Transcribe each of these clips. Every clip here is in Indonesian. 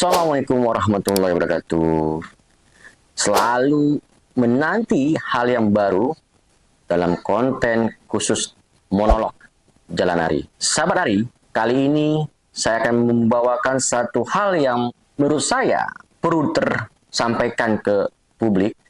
Assalamualaikum warahmatullahi wabarakatuh. Selalu menanti hal yang baru dalam konten khusus monolog Jalan Hari. Sahabat Hari, kali ini saya akan membawakan satu hal yang menurut saya perlu tersampaikan ke publik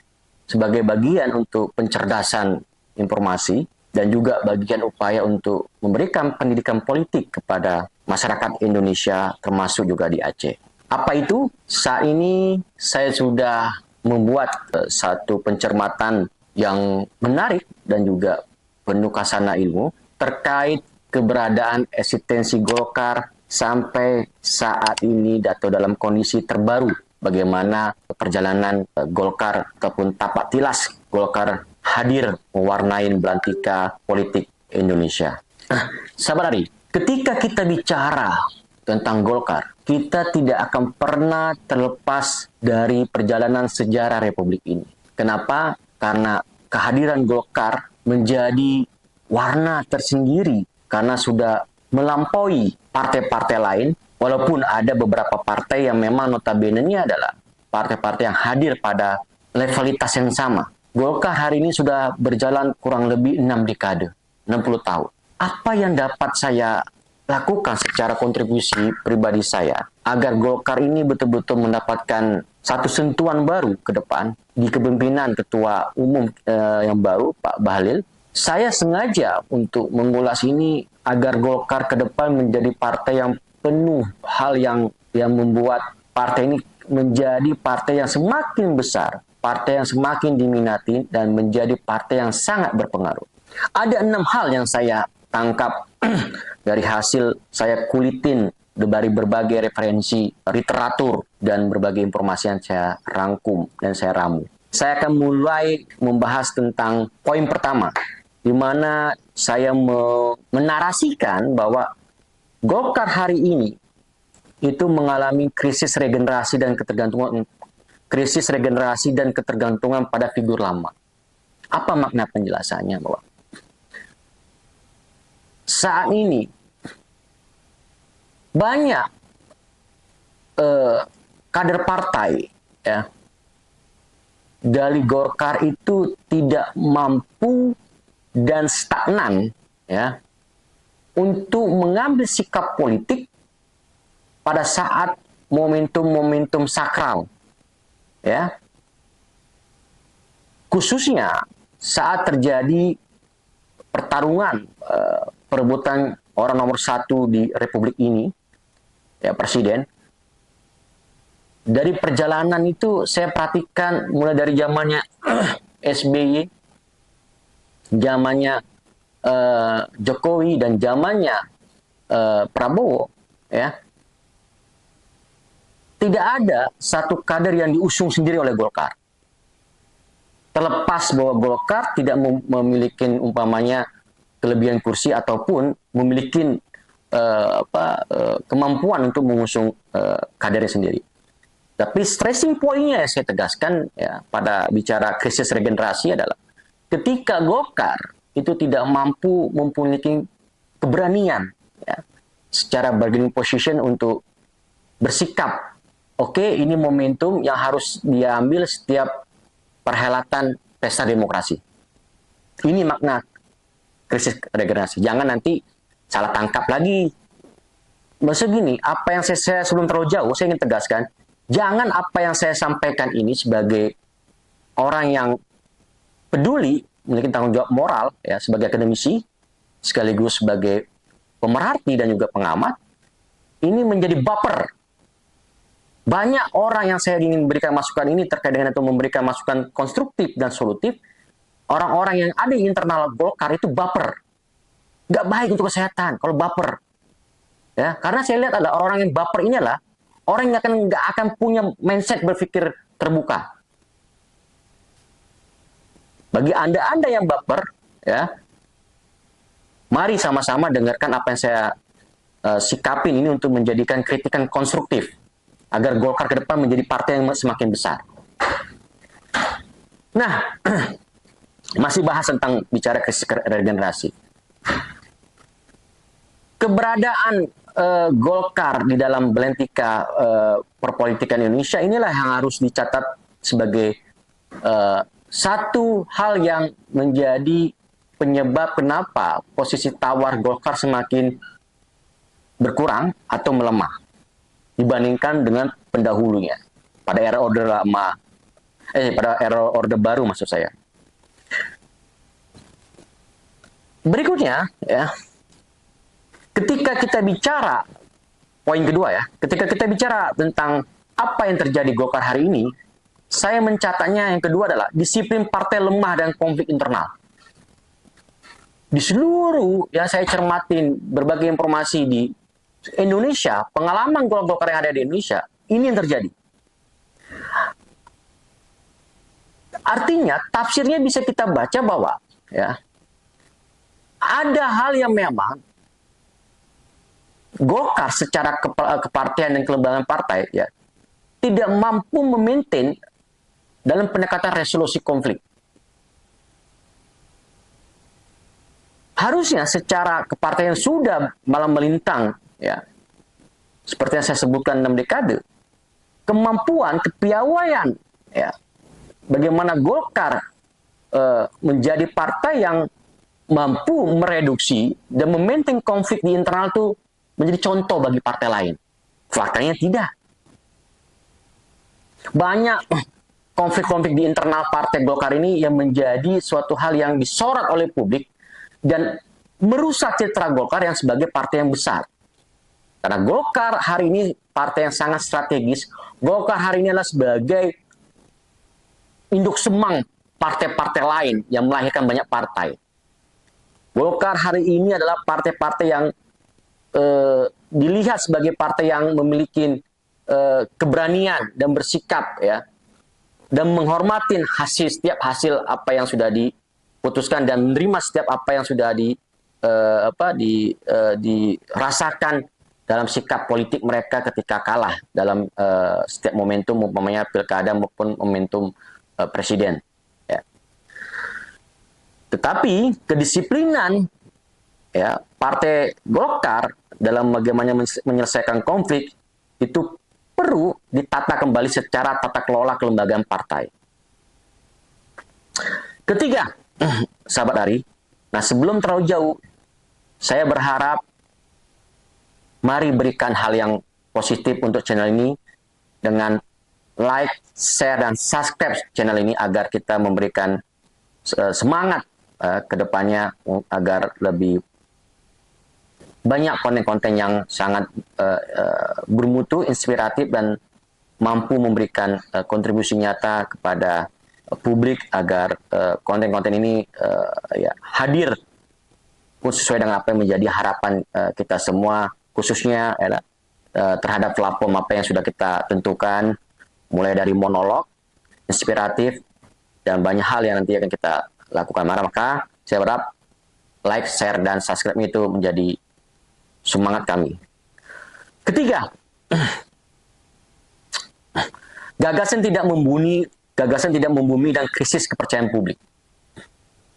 sebagai bagian untuk pencerdasan informasi dan juga bagian upaya untuk memberikan pendidikan politik kepada masyarakat Indonesia termasuk juga di Aceh. Apa itu? Saat ini saya sudah membuat satu pencermatan yang menarik dan juga penuh khazanah ilmu terkait keberadaan eksistensi Golkar sampai saat ini atau dalam kondisi terbaru. Bagaimana perjalanan Golkar ataupun tapak tilas Golkar hadir mewarnai belantika politik Indonesia. Sahabat Ari, ketika kita bicara tentang Golkar, kita tidak akan pernah terlepas dari perjalanan sejarah Republik ini. Kenapa? Karena kehadiran Golkar menjadi warna tersendiri karena sudah melampaui partai-partai lain, walaupun ada beberapa partai yang memang notabene-nya adalah partai-partai yang hadir pada levelitas yang sama. Golkar hari ini sudah berjalan kurang lebih 6 dekade, 60 tahun. Apa yang dapat saya lakukan secara kontribusi pribadi saya agar Golkar ini betul-betul mendapatkan satu sentuhan baru ke depan di kepemimpinan Ketua Umum yang baru, Pak Bahlil. Saya sengaja untuk mengulas ini agar Golkar ke depan menjadi partai yang penuh hal yang membuat partai ini menjadi partai yang semakin besar, partai yang semakin diminati, dan menjadi partai yang sangat berpengaruh. Ada 6 hal yang saya tangkap dari hasil saya kulitin dari berbagai referensi literatur dan berbagai informasi yang saya rangkum dan saya ramu. Saya akan mulai membahas tentang poin pertama, di mana saya menarasikan bahwa Golkar hari ini itu mengalami krisis regenerasi dan ketergantungan pada figur lama. Apa makna penjelasannya? Bahwa saat ini banyak kader partai ya dari Golkar itu tidak mampu dan stagnan ya untuk mengambil sikap politik pada saat momentum-momentum sakral ya, khususnya saat terjadi pertarungan perebutan orang nomor 1 di Republik ini, ya Presiden. Dari perjalanan itu saya perhatikan mulai dari zamannya SBY, zamannya Jokowi dan zamannya Prabowo, ya, tidak ada satu kader yang diusung sendiri oleh Golkar. Terlepas bahwa Golkar tidak memiliki umpamanya kelebihan kursi ataupun memiliki kemampuan untuk mengusung kadernya sendiri. Tapi stressing point-nya saya tegaskan ya pada bicara krisis regenerasi adalah ketika Golkar itu tidak mampu memiliki keberanian ya, secara bargaining position untuk bersikap, oke, ini momentum yang harus diambil setiap perhelatan pesta demokrasi. Ini makna krisis regenerasi. Jangan nanti salah tangkap lagi. Maksud gini, apa yang saya sebelum terlalu jauh, saya ingin tegaskan, jangan apa yang saya sampaikan ini sebagai orang yang peduli, memiliki tanggung jawab moral, ya, sebagai akademisi, sekaligus sebagai pemerhati dan juga pengamat, ini menjadi baper. Banyak orang yang saya ingin berikan masukan ini terkait dengan itu memberikan masukan konstruktif dan solutif. Orang-orang yang ada di internal Golkar itu baper. Nggak baik untuk kesehatan kalau baper. Ya, karena saya lihat ada orang yang baper ini adalah orang yang nggak akan punya mindset berpikir terbuka. Bagi Anda yang baper, ya, mari sama-sama dengarkan apa yang saya sikapin ini untuk menjadikan kritikan konstruktif agar Golkar ke depan menjadi partai yang semakin besar. Nah, masih bahas tentang bicara krisis regenerasi. Keberadaan Golkar di dalam belentika perpolitikan Indonesia inilah yang harus dicatat sebagai satu hal yang menjadi penyebab kenapa posisi tawar Golkar semakin berkurang atau melemah dibandingkan dengan pendahulunya pada era Orde Lama, pada era Orde Baru maksud saya. Berikutnya, ya, ketika kita bicara poin kedua ya, ketika kita bicara tentang apa yang terjadi Golkar hari ini, saya mencatatnya yang kedua adalah disiplin partai lemah dan konflik internal. Di seluruh yang saya cermatin berbagai informasi di Indonesia, pengalaman Golkar yang ada di Indonesia, ini yang terjadi. Artinya tafsirnya bisa kita baca bahwa ya ada hal yang memang Golkar secara kepartian dan kelembagaan partai ya tidak mampu memaintain dalam pendekatan resolusi konflik. Harusnya secara kepartian sudah malah melintang ya. Seperti yang saya sebutkan 6 dekade. Kemampuan, kepiawaian ya. Bagaimana Golkar menjadi partai yang mampu mereduksi dan memaintain konflik di internal itu menjadi contoh bagi partai lain. Faktanya tidak. Banyak konflik-konflik di internal partai Golkar ini yang menjadi suatu hal yang disorot oleh publik dan merusak citra Golkar yang sebagai partai yang besar. Karena Golkar hari ini partai yang sangat strategis. Golkar hari ini adalah sebagai induk semang partai-partai lain yang melahirkan banyak partai. Golkar hari ini adalah partai-partai yang dilihat sebagai partai yang memiliki keberanian dan bersikap ya, dan menghormati setiap hasil apa yang sudah diputuskan dan menerima setiap apa yang sudah dirasakan dalam sikap politik mereka ketika kalah dalam setiap momentum, umpamanya pilkada maupun momentum presiden. Ya. Tetapi kedisiplinan ya partai Golkar dalam bagaimana menyelesaikan konflik itu perlu ditata kembali secara tata kelola kelembagaan partai. Ketiga, sahabat Ari, nah sebelum terlalu jauh, saya berharap mari berikan hal yang positif untuk channel ini dengan like, share, dan subscribe channel ini agar kita memberikan semangat ke depannya agar lebih banyak konten-konten yang sangat bermutu, inspiratif, dan mampu memberikan kontribusi nyata kepada publik agar konten-konten ini ya, hadir sesuai dengan apa yang menjadi harapan kita semua, khususnya ya, terhadap platform apa yang sudah kita tentukan, mulai dari monolog, inspiratif, dan banyak hal yang nanti akan kita lakukan. Maka saya berharap like, share, dan subscribe itu menjadi semangat kami. Ketiga, gagasan tidak membumi dan krisis kepercayaan publik.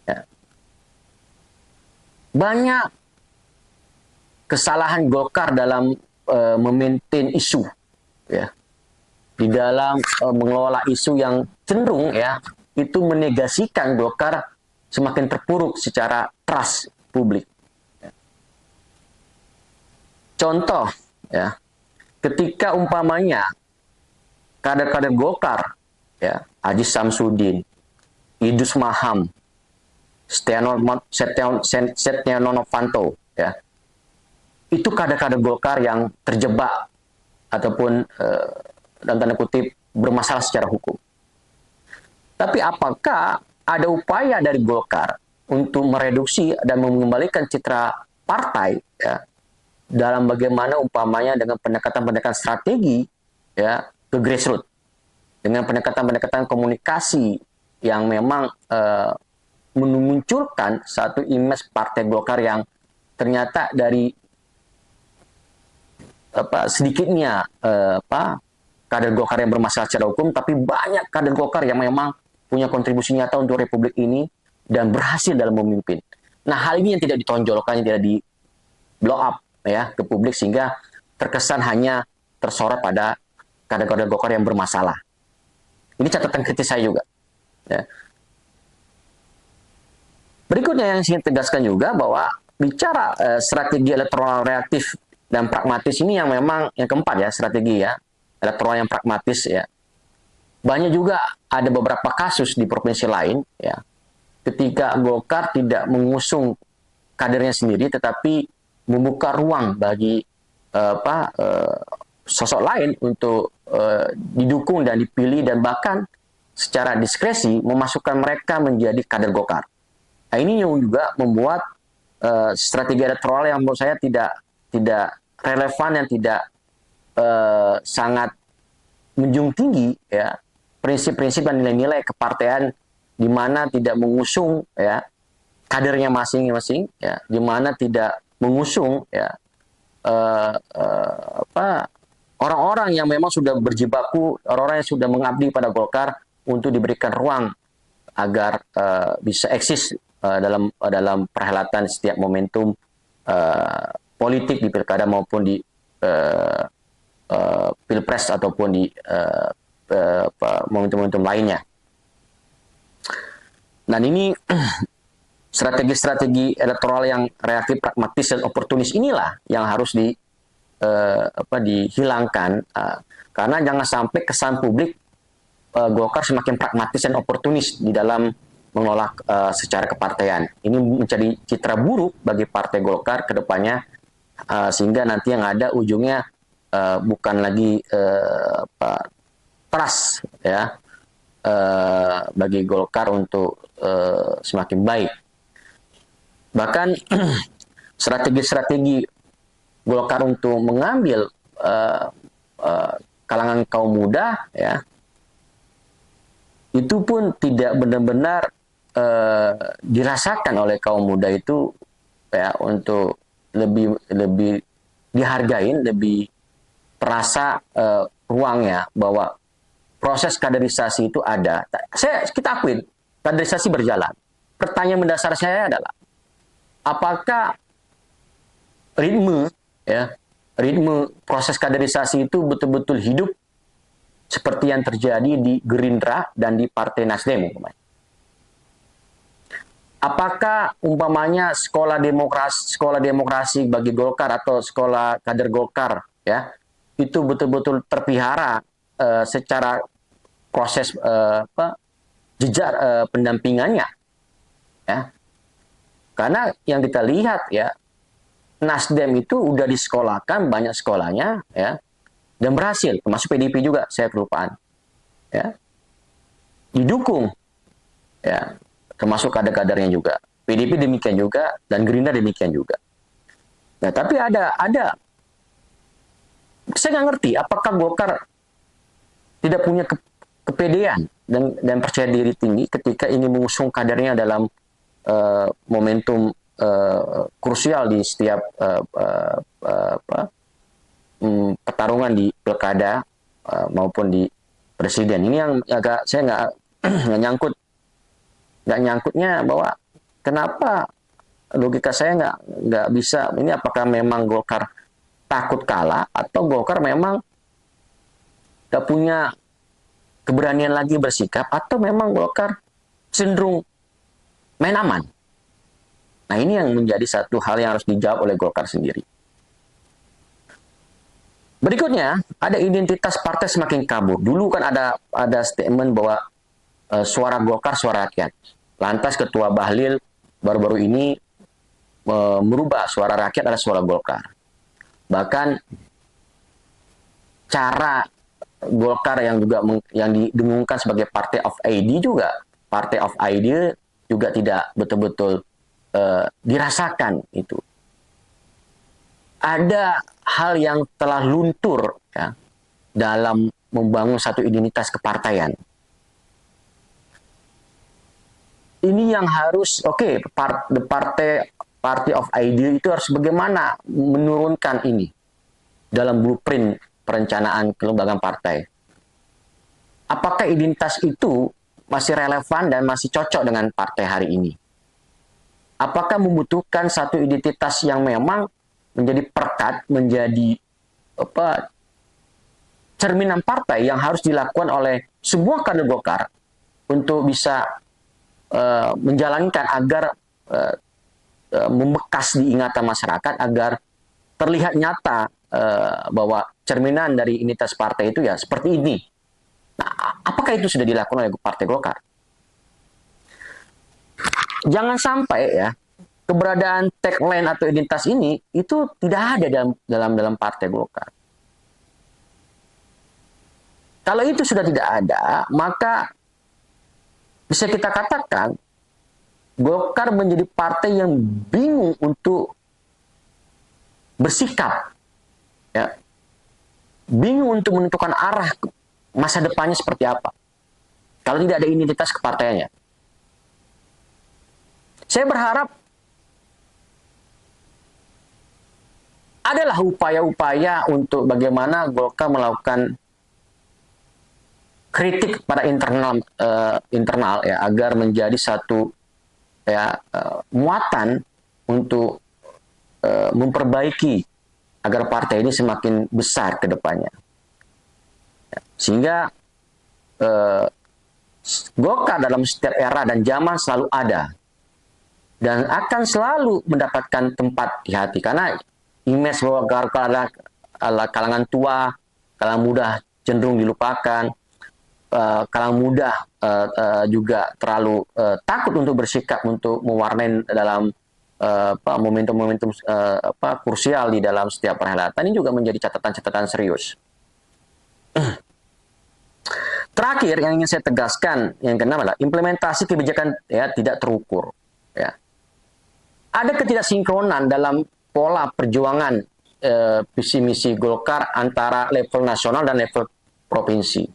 Ya. Banyak kesalahan Golkar dalam memaintain isu, ya, di dalam mengelola isu yang cenderung ya itu menegasikan Golkar semakin terpuruk secara trust publik. Contoh, ya, ketika umpamanya kader-kader Golkar, ya, Haji Samsudin, Idrus Marham, Setia Novanto, ya, itu kader-kader Golkar yang terjebak ataupun dalam tanda kutip bermasalah secara hukum. Tapi apakah ada upaya dari Golkar untuk mereduksi dan mengembalikan citra partai, ya, dalam bagaimana umpamanya dengan pendekatan-pendekatan strategi ya ke grassroots, dengan pendekatan-pendekatan komunikasi yang memang memunculkan satu image partai Golkar yang ternyata dari sedikitnya kader Golkar yang bermasalah secara hukum, tapi banyak kader Golkar yang memang punya kontribusi nyata untuk Republik ini dan berhasil dalam memimpin. Nah, hal ini yang tidak ditonjolkan, yang tidak di blow up ya ke publik sehingga terkesan hanya tersorot pada kader-kader Golkar yang bermasalah. Ini catatan kritis saya juga. Ya. Berikutnya yang saya tegaskan juga bahwa bicara strategi elektoral reaktif dan pragmatis ini yang memang yang keempat ya, strategi ya elektoral yang pragmatis ya. Banyak juga ada beberapa kasus di provinsi lain ya, ketika Golkar tidak mengusung kadernya sendiri tetapi membuka ruang bagi sosok lain untuk didukung dan dipilih dan bahkan secara diskresi memasukkan mereka menjadi kader Golkar. Nah, ini yang juga membuat strategi elektoral yang menurut saya tidak relevan dan tidak sangat menjunjung tinggi ya prinsip-prinsip dan nilai-nilai kepartean di mana tidak mengusung ya kadernya masing-masing ya, di mana tidak mengusung ya orang-orang yang memang sudah berjibaku, orang-orang yang sudah mengabdi pada Golkar untuk diberikan ruang agar bisa eksis dalam perhelatan setiap momentum politik di pilkada maupun di pilpres ataupun di momentum-momentum lainnya. Dan ini strategi-strategi elektoral yang reaktif, pragmatis dan oportunis inilah yang harus dihilangkan karena jangan sampai kesan publik Golkar semakin pragmatis dan oportunis di dalam menolak secara kepartean. Ini menjadi citra buruk bagi Partai Golkar ke depannya sehingga nanti yang ada ujungnya bukan lagi trust ya bagi Golkar untuk semakin baik. Bahkan strategi-strategi Golkar untuk mengambil kalangan kaum muda ya itu pun tidak benar-benar dirasakan oleh kaum muda itu ya untuk lebih dihargain, lebih terasa ruangnya bahwa proses kaderisasi itu ada. Kita akuin kaderisasi berjalan. Pertanyaan mendasar saya adalah apakah ritme proses kaderisasi itu betul-betul hidup seperti yang terjadi di Gerindra dan di Partai Nasdem umpamanya. Apakah umpamanya sekolah demokrasi bagi Golkar atau sekolah kader Golkar ya itu betul-betul terpelihara secara proses jejak pendampingannya ya. Karena yang kita lihat ya Nasdem itu udah disekolahkan banyak sekolahnya ya dan berhasil, termasuk PDIP juga saya kelupaan ya didukung ya termasuk kader-kadernya juga, PDIP demikian juga dan Gerindra demikian juga. Nah tapi ada saya nggak ngerti apakah Golkar tidak punya kepedean dan percaya diri tinggi ketika ingin mengusung kadernya dalam momentum krusial di setiap pertarungan di pilkada maupun di presiden. Ini yang agak saya nggak nyangkutnya bahwa kenapa logika saya nggak bisa. Ini apakah memang Golkar takut kalah atau Golkar memang nggak punya keberanian lagi bersikap atau memang Golkar cenderung main aman. Nah ini yang menjadi satu hal yang harus dijawab oleh Golkar sendiri. Berikutnya ada identitas partai semakin kabur. Dulu kan ada statement bahwa suara Golkar suara rakyat. Lantas Ketua Bahlil baru-baru ini merubah suara rakyat adalah suara Golkar. Bahkan cara Golkar yang didengungkan sebagai Party of ID juga, Party of ID juga tidak betul-betul dirasakan itu. Ada hal yang telah luntur ya, dalam membangun satu identitas kepartaian. Ini yang harus, Party of ID itu harus bagaimana menurunkan ini dalam blueprint perencanaan kelembagaan partai. Apakah identitas itu masih relevan dan masih cocok dengan partai hari ini? Apakah membutuhkan satu identitas yang memang menjadi perkat, menjadi cerminan partai yang harus dilakukan oleh semua kader Golkar untuk bisa menjalankan agar membekas di ingatan masyarakat, agar terlihat nyata bahwa cerminan dari identitas partai itu ya seperti ini. Nah, apakah itu sudah dilakukan oleh Partai Golkar? Jangan sampai ya keberadaan tagline atau identitas ini itu tidak ada dalam Partai Golkar. Kalau itu sudah tidak ada, maka bisa kita katakan Golkar menjadi partai yang bingung untuk bersikap, ya, bingung untuk menentukan arah masa depannya seperti apa. Kalau tidak ada identitas kepartaiannya, saya berharap adalah upaya-upaya untuk bagaimana Golkar melakukan kritik pada internal ya, agar menjadi satu ya muatan untuk memperbaiki agar partai ini semakin besar ke depannya. Sehingga Golkar dalam setiap era dan zaman selalu ada dan akan selalu mendapatkan tempat di hati, karena image bahwa Golkar adalah kalangan tua, kalangan muda cenderung dilupakan, kalangan muda juga terlalu takut untuk bersikap, untuk mewarnai dalam momentum-momentum krusial di dalam setiap perhelatan. Ini juga menjadi catatan-catatan serius. Terakhir yang ingin saya tegaskan, yang keenam adalah implementasi kebijakan ya tidak terukur. Ya. Ada ketidaksinkronan dalam pola perjuangan visi misi Golkar antara level nasional dan level provinsi.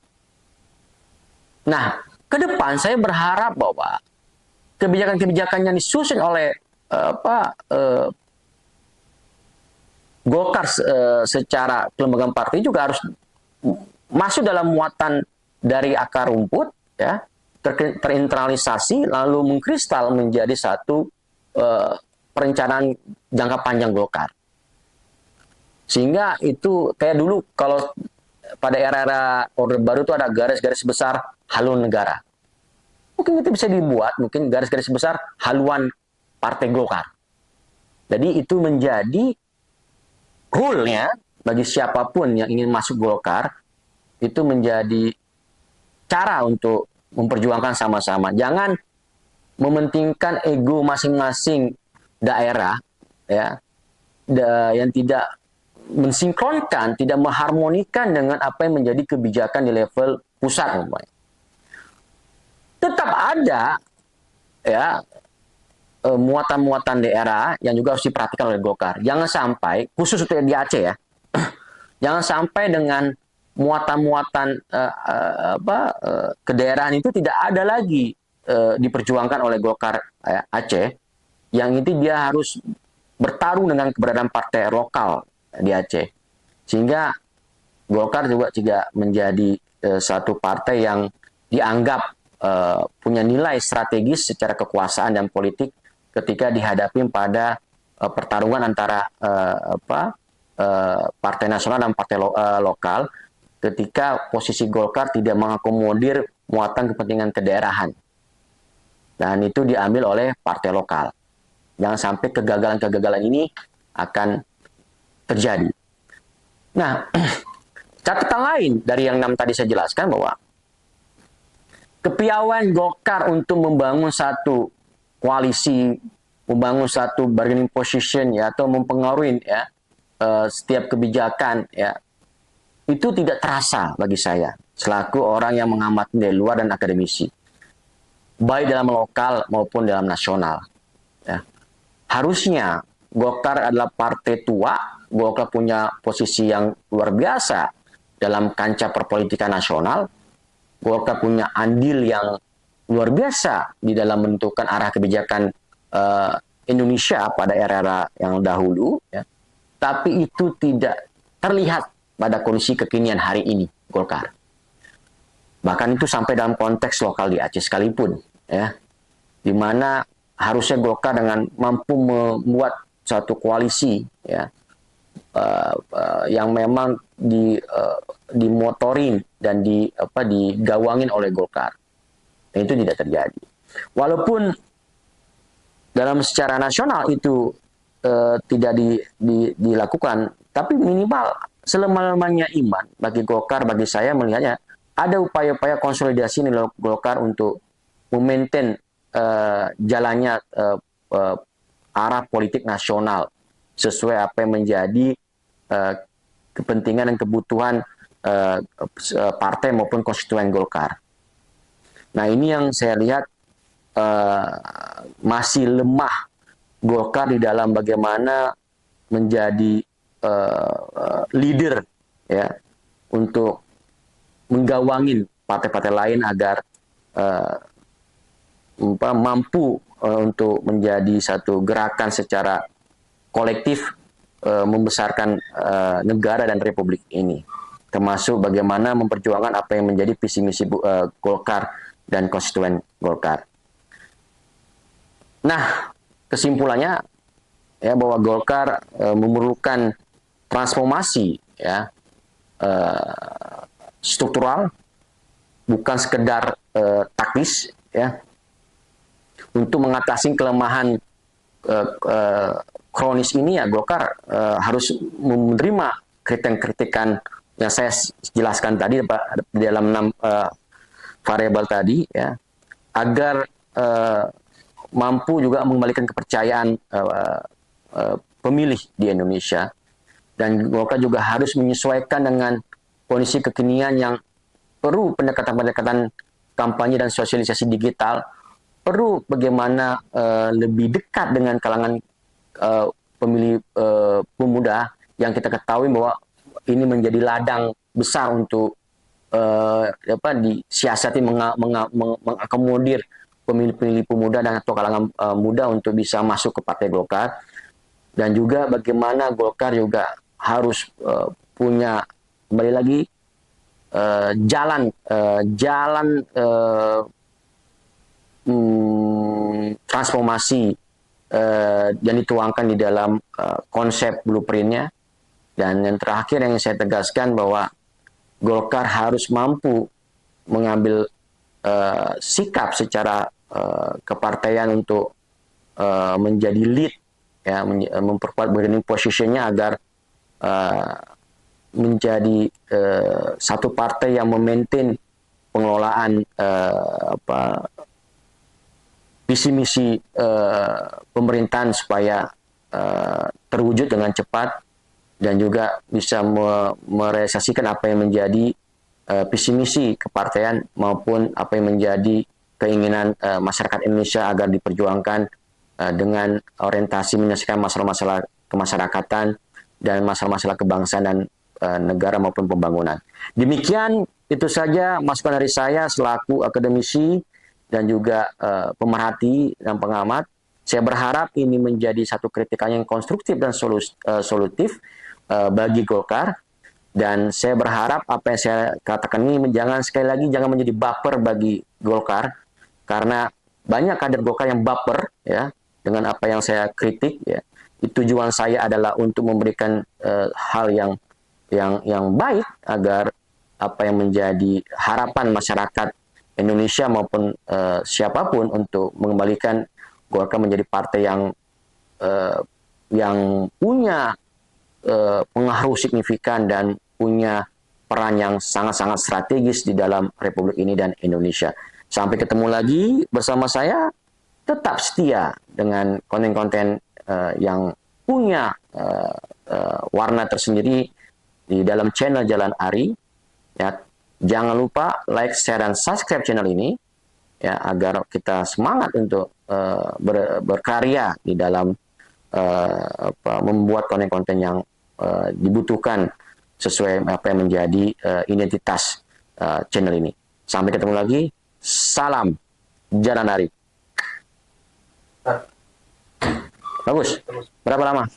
Nah, ke depan saya berharap bahwa kebijakan-kebijakan yang disusun oleh Golkar secara kelembagaan partai juga harus masuk dalam muatan dari akar rumput, ya, terinternalisasi lalu mengkristal menjadi satu perencanaan jangka panjang Golkar. Sehingga itu kayak dulu kalau pada era-era Orde Baru itu ada garis-garis besar haluan negara. Mungkin itu bisa dibuat, mungkin garis-garis besar haluan Partai Golkar. Jadi itu menjadi rule-nya bagi siapapun yang ingin masuk Golkar, itu menjadi cara untuk memperjuangkan sama-sama. Jangan mementingkan ego masing-masing daerah, ya, yang tidak mensinkronkan, tidak mengharmonikan dengan apa yang menjadi kebijakan di level pusat. Tetap ada ya muatan-muatan daerah yang juga harus diperhatikan oleh Golkar. Jangan sampai, khusus untuk di Aceh ya, jangan sampai dengan muatan-muatan kedaerahan itu tidak ada lagi diperjuangkan oleh Golkar Aceh, yang itu dia harus bertarung dengan keberadaan partai lokal di Aceh. Sehingga Golkar juga menjadi satu partai yang dianggap punya nilai strategis secara kekuasaan dan politik ketika dihadapi pada pertarungan antara partai nasional dan partai lokal, ketika posisi Golkar tidak mengakomodir muatan kepentingan kedaerahan. Dan itu diambil oleh partai lokal. Jangan sampai kegagalan-kegagalan ini akan terjadi. Nah, catatan lain dari yang 6 tadi saya jelaskan bahwa kepiawaian Golkar untuk membangun satu koalisi, membangun satu bargaining position ya, atau mempengaruhi ya setiap kebijakan ya, itu tidak terasa bagi saya selaku orang yang mengamati dari luar dan akademisi, baik dalam lokal maupun dalam nasional. Ya. Harusnya Golkar adalah partai tua, Golkar punya posisi yang luar biasa dalam kancah perpolitikan nasional, Golkar punya andil yang luar biasa di dalam menentukan arah kebijakan Indonesia pada era-era yang dahulu, ya. Tapi itu tidak terlihat pada kondisi kekinian hari ini Golkar. Bahkan itu sampai dalam konteks lokal di Aceh sekalipun, ya, di mana harusnya Golkar dengan mampu membuat suatu koalisi, ya, yang memang dimotorin dan digawangin oleh Golkar. Dan itu tidak terjadi. Walaupun dalam secara nasional itu tidak dilakukan, tapi minimal selemah-lemahnya iman bagi Golkar, bagi saya melihatnya ada upaya-upaya konsolidasi di Golkar untuk memaintain jalannya arah politik nasional sesuai apa yang menjadi kepentingan dan kebutuhan partai maupun konstituen Golkar. Nah, ini yang saya lihat masih lemah Golkar di dalam bagaimana menjadi leader ya untuk menggawangin partai-partai lain agar mampu untuk menjadi satu gerakan secara kolektif membesarkan negara dan republik ini, termasuk bagaimana memperjuangkan apa yang menjadi visi misi Golkar dan konstituen Golkar. Nah, kesimpulannya ya bahwa Golkar memerlukan transformasi ya struktural, bukan sekedar taktis ya, untuk mengatasi kelemahan kronis ini. Ya Golkar harus menerima kritikan-kritikan yang saya jelaskan tadi di dalam 6 variabel tadi ya, agar mampu juga mengembalikan kepercayaan pemilih di Indonesia. Dan Golkar juga harus menyesuaikan dengan kondisi kekinian yang perlu pendekatan-pendekatan kampanye dan sosialisasi digital, perlu bagaimana lebih dekat dengan kalangan pemilih pemuda yang kita ketahui bahwa ini menjadi ladang besar untuk disiasati mengakomodir pemilih-pemilih pemuda dan atau kalangan muda untuk bisa masuk ke Partai Golkar. Dan juga bagaimana Golkar juga harus punya kembali lagi jalan transformasi yang dituangkan di dalam konsep blueprintnya. Dan yang terakhir yang saya tegaskan bahwa Golkar harus mampu mengambil sikap secara kepartaian untuk menjadi lead ya, memperkuat bargaining positionnya agar menjadi satu partai yang memaintain pengelolaan visi misi pemerintahan supaya terwujud dengan cepat dan juga bisa merealisasikan apa yang menjadi visi misi kepartaian maupun apa yang menjadi keinginan masyarakat Indonesia agar diperjuangkan dengan orientasi menyelesaikan masalah-masalah kemasyarakatan dan masalah-masalah kebangsaan dan negara maupun pembangunan. Demikian itu saja masukan dari saya selaku akademisi dan juga pemerhati dan pengamat. Saya berharap ini menjadi satu kritikan yang konstruktif dan solutif bagi Golkar. Dan saya berharap apa yang saya katakan ini sekali lagi jangan menjadi baper bagi Golkar, karena banyak kader Golkar yang baper ya dengan apa yang saya kritik ya. Tujuan saya adalah untuk memberikan hal yang baik agar apa yang menjadi harapan masyarakat Indonesia maupun siapapun untuk mengembalikan Golkar menjadi partai yang punya pengaruh signifikan dan punya peran yang sangat-sangat strategis di dalam Republik ini dan Indonesia. Sampai ketemu lagi bersama saya, tetap setia dengan konten-konten yang punya warna tersendiri di dalam channel Jalan Ari. Ya, jangan lupa like, share, dan subscribe channel ini ya agar kita semangat untuk berkarya di dalam membuat konten-konten yang dibutuhkan sesuai apa yang menjadi identitas channel ini. Sampai ketemu lagi. Salam Jalan Ari. Bagus. Berapa lama?